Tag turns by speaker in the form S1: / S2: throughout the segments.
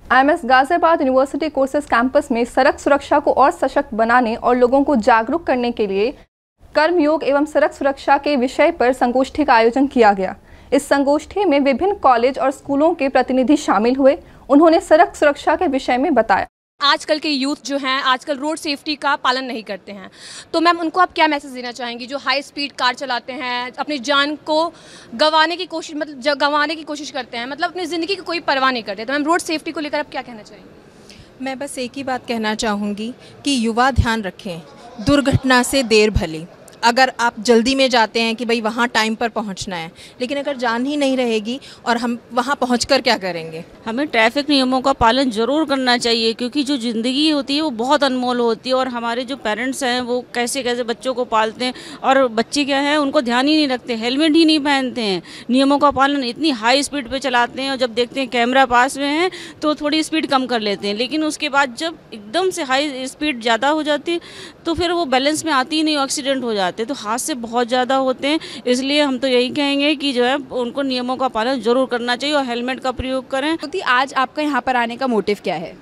S1: IMS Ghaziabad university courses campus में सड़क सुरक्षा को और सशक्त बनाने और लोगों को जागरूक करने के लिए कर्मयोग एवं सड़क सुरक्षा के विषय पर संगोष्ठी का आयोजन किया गया। इस संगोष्ठी में विभिन्न कॉलेज और स्कूलों के प्रतिनिधि शामिल हुए। उन्होंने सड़क सुरक्षा के विषय में बताया।
S2: आजकल के यूथ जो हैं आजकल रोड सेफ्टी का पालन नहीं करते हैं, तो मैम उनको आप क्या मैसेज देना चाहेंगी जो हाई स्पीड कार चलाते हैं, अपनी जान को गंवाने की कोशिश करते हैं, मतलब अपनी ज़िंदगी की कोई परवाह नहीं करते। तो मैम रोड सेफ्टी को लेकर आप क्या कहना चाहेंगी?
S3: मैं बस एक ही बात कहना चाहूँगी कि युवा ध्यान रखें, दुर्घटना से देर भली। अगर आप जल्दी में जाते हैं कि भाई वहाँ टाइम पर पहुँचना है, लेकिन अगर जान ही नहीं रहेगी और हम वहाँ पहुँचकर क्या करेंगे?
S4: हमें ट्रैफिक नियमों का पालन ज़रूर करना चाहिए, क्योंकि जो ज़िंदगी होती है वो बहुत अनमोल होती है। और हमारे जो पेरेंट्स हैं वो कैसे कैसे बच्चों को पालते हैं, और बच्चे क्या है उनको ध्यान ही नहीं रखते, हेलमेट ही नहीं पहनते हैं, नियमों का पालन इतनी हाई स्पीड पर चलाते हैं, और जब देखते हैं कैमरा पास में है तो थोड़ी स्पीड कम कर लेते हैं। लेकिन उसके बाद जब एकदम से हाई स्पीड ज़्यादा हो जाती है तो फिर वो बैलेंस में आती ही नहीं, एक्सीडेंट हो जाते हैं, तो हादसे बहुत ज़्यादा होते हैं। इसलिए हम तो यही कहेंगे कि जो है उनको नियमों का पालन जरूर करना चाहिए और हेलमेट का प्रयोग करें।
S5: तो आज आपका यहाँ पर आने का मोटिव क्या है?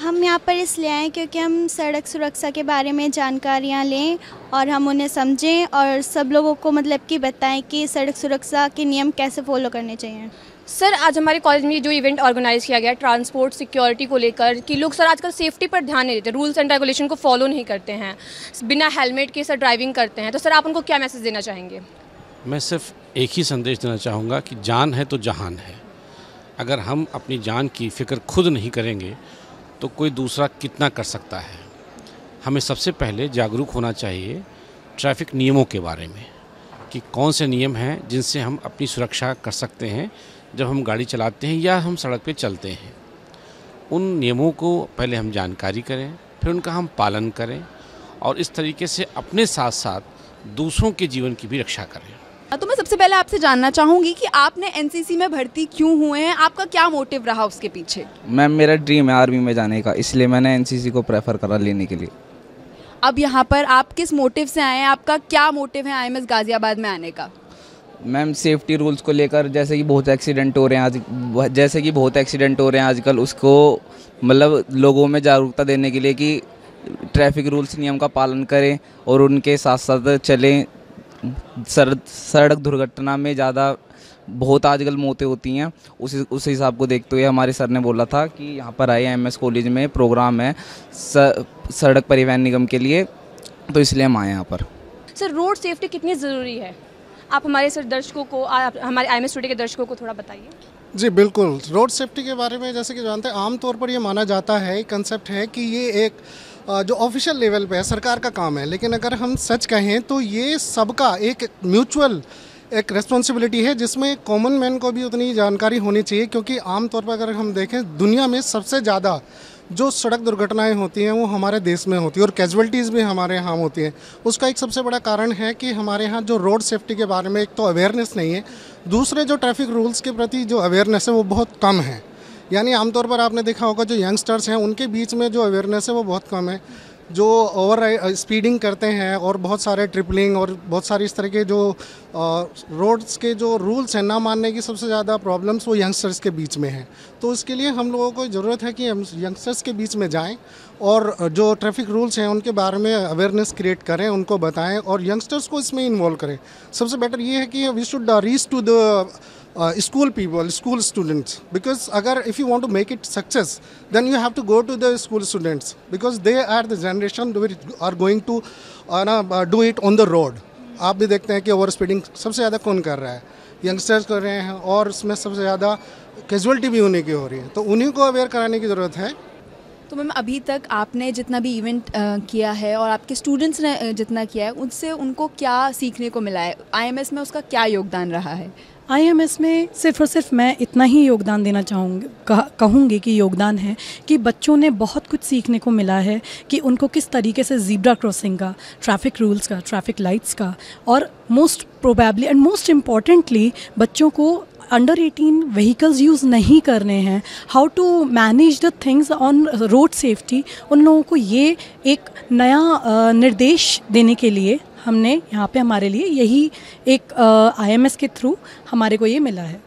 S6: हम यहाँ पर इसलिए आए क्योंकि हम सड़क सुरक्षा के बारे में जानकारियाँ लें और हम उन्हें समझें और सब लोगों को मतलब कि बताएं कि सड़क सुरक्षा के नियम कैसे फॉलो करने चाहिए।
S2: सर आज हमारे कॉलेज में जो इवेंट ऑर्गेनाइज किया गया ट्रांसपोर्ट सिक्योरिटी को लेकर कि लोग सर आजकल सेफ्टी पर ध्यान नहीं देते, रूल्स एंड रेगुलेशन को फॉलो नहीं करते हैं, बिना हेलमेट के सर ड्राइविंग करते हैं, तो सर आप उनको क्या मैसेज देना चाहेंगे?
S7: मैं सिर्फ एक ही संदेश देना चाहूँगा कि जान है तो जहान है। अगर हम अपनी जान की फ़िक्र खुद नहीं करेंगे तो कोई दूसरा कितना कर सकता है। हमें सबसे पहले जागरूक होना चाहिए ट्रैफिक नियमों के बारे में कि कौन से नियम हैं जिनसे हम अपनी सुरक्षा कर सकते हैं जब हम गाड़ी चलाते हैं या हम सड़क पे चलते हैं। उन नियमों को पहले हम जानकारी करें, फिर उनका हम पालन करें और इस तरीके से अपने साथ साथ दूसरों के जीवन की भी रक्षा करें।
S5: तो मैं सबसे पहले आपसे जानना चाहूँगी कि आपने एनसीसी में भर्ती क्यों हुए हैं, आपका क्या मोटिव रहा उसके पीछे?
S8: मैम मेरा ड्रीम है आर्मी में जाने का, इसलिए मैंने एनसीसी को प्रेफर करा लेने के लिए।
S5: अब यहाँ पर आप किस मोटिव से आए हैं, आपका क्या मोटिव है IMS गाजियाबाद में आने का?
S8: मैम सेफ्टी रूल्स को लेकर जैसे कि बहुत एक्सीडेंट हो रहे हैं आजकल, उसको मतलब लोगों में जागरूकता देने के लिए कि ट्रैफिक रूल्स नियम का पालन करें और उनके साथ साथ चलें। सड़क दुर्घटना में ज़्यादा बहुत आजकल मौतें होती हैं, उस हिसाब को देखते हुए हमारे सर ने बोला था कि यहाँ पर आए IMS कॉलेज में प्रोग्राम है सड़क परिवहन निगम के लिए, तो इसलिए हम आए यहाँ पर।
S2: सर रोड सेफ्टी कितनी ज़रूरी है, आप हमारे सर दर्शकों को, हमारे IMS स्टूडियो के दर्शकों को थोड़ा बताइए।
S9: जी बिल्कुल, रोड सेफ्टी के बारे में जैसे कि जानते हैं आमतौर पर ये माना जाता है, कंसेप्ट है कि ये एक जो ऑफिशियल लेवल पे है सरकार का काम है, लेकिन अगर हम सच कहें तो ये सबका एक म्यूचुअल एक रिस्पॉन्सिबिलिटी है जिसमें कॉमन मैन को भी उतनी जानकारी होनी चाहिए। क्योंकि आमतौर पर अगर हम देखें दुनिया में सबसे ज़्यादा जो सड़क दुर्घटनाएं होती हैं वो हमारे देश में होती है और कैजुअल्टीज़ भी हमारे यहाँ होती हैं। उसका एक सबसे बड़ा कारण है कि हमारे यहाँ जो रोड सेफ्टी के बारे में एक तो अवेयरनेस नहीं है, दूसरे जो ट्रैफिक रूल्स के प्रति जो अवेयरनेस है वो बहुत कम है। यानी आमतौर पर आपने देखा होगा जो यंगस्टर्स हैं उनके बीच में जो अवेयरनेस है वो बहुत कम है। जो ओवर स्पीडिंग करते हैं और बहुत सारे ट्रिपलिंग और बहुत सारी इस तरह के जो रोड्स के जो रूल्स हैं ना मानने की सबसे ज़्यादा प्रॉब्लम्स वो यंगस्टर्स के बीच में हैं। तो इसके लिए हम लोगों को ज़रूरत है कि हम यंगस्टर्स के बीच में जाएं और जो ट्रैफिक रूल्स हैं उनके बारे में अवेयरनेस क्रिएट करें, उनको बताएं और यंगस्टर्स को इसमें इन्वॉल्व करें। सबसे बेटर ये है कि we should reach to the school people, school students, because agar if you want to make it success then you have to go to the school students because they are the generation which are going to do it on the road। आप भी देखते हैं कि over speeding सबसे ज़्यादा कौन कर रहा है, यंगस्टर्स कर रहे हैं और उसमें सबसे ज़्यादा कैजुअल्टी भी उन्हीं की हो रही है, तो उन्हीं को अवेयर कराने की ज़रूरत है।
S5: तो मैम अभी तक आपने जितना भी इवेंट किया है और आपके स्टूडेंट्स ने जितना किया है उससे उनको क्या सीखने को मिला है, IMS में उसका क्या योगदान रहा है?
S10: IMS में सिर्फ और सिर्फ मैं इतना ही योगदान देना कहूँगी कि योगदान है कि बच्चों ने बहुत कुछ सीखने को मिला है कि उनको किस तरीके से ज़ीब्रा क्रॉसिंग का, ट्रैफिक रूल्स का, ट्रैफिक लाइट्स का और most probably and most importantly बच्चों को अंडर 18 व्हीकल्स यूज़ नहीं करने हैं, how to manage the things on road safety, उन लोगों को ये एक नया निर्देश देने के लिए हमने यहाँ पे हमारे लिए यही एक IMS के थ्रू हमारे को ये मिला है।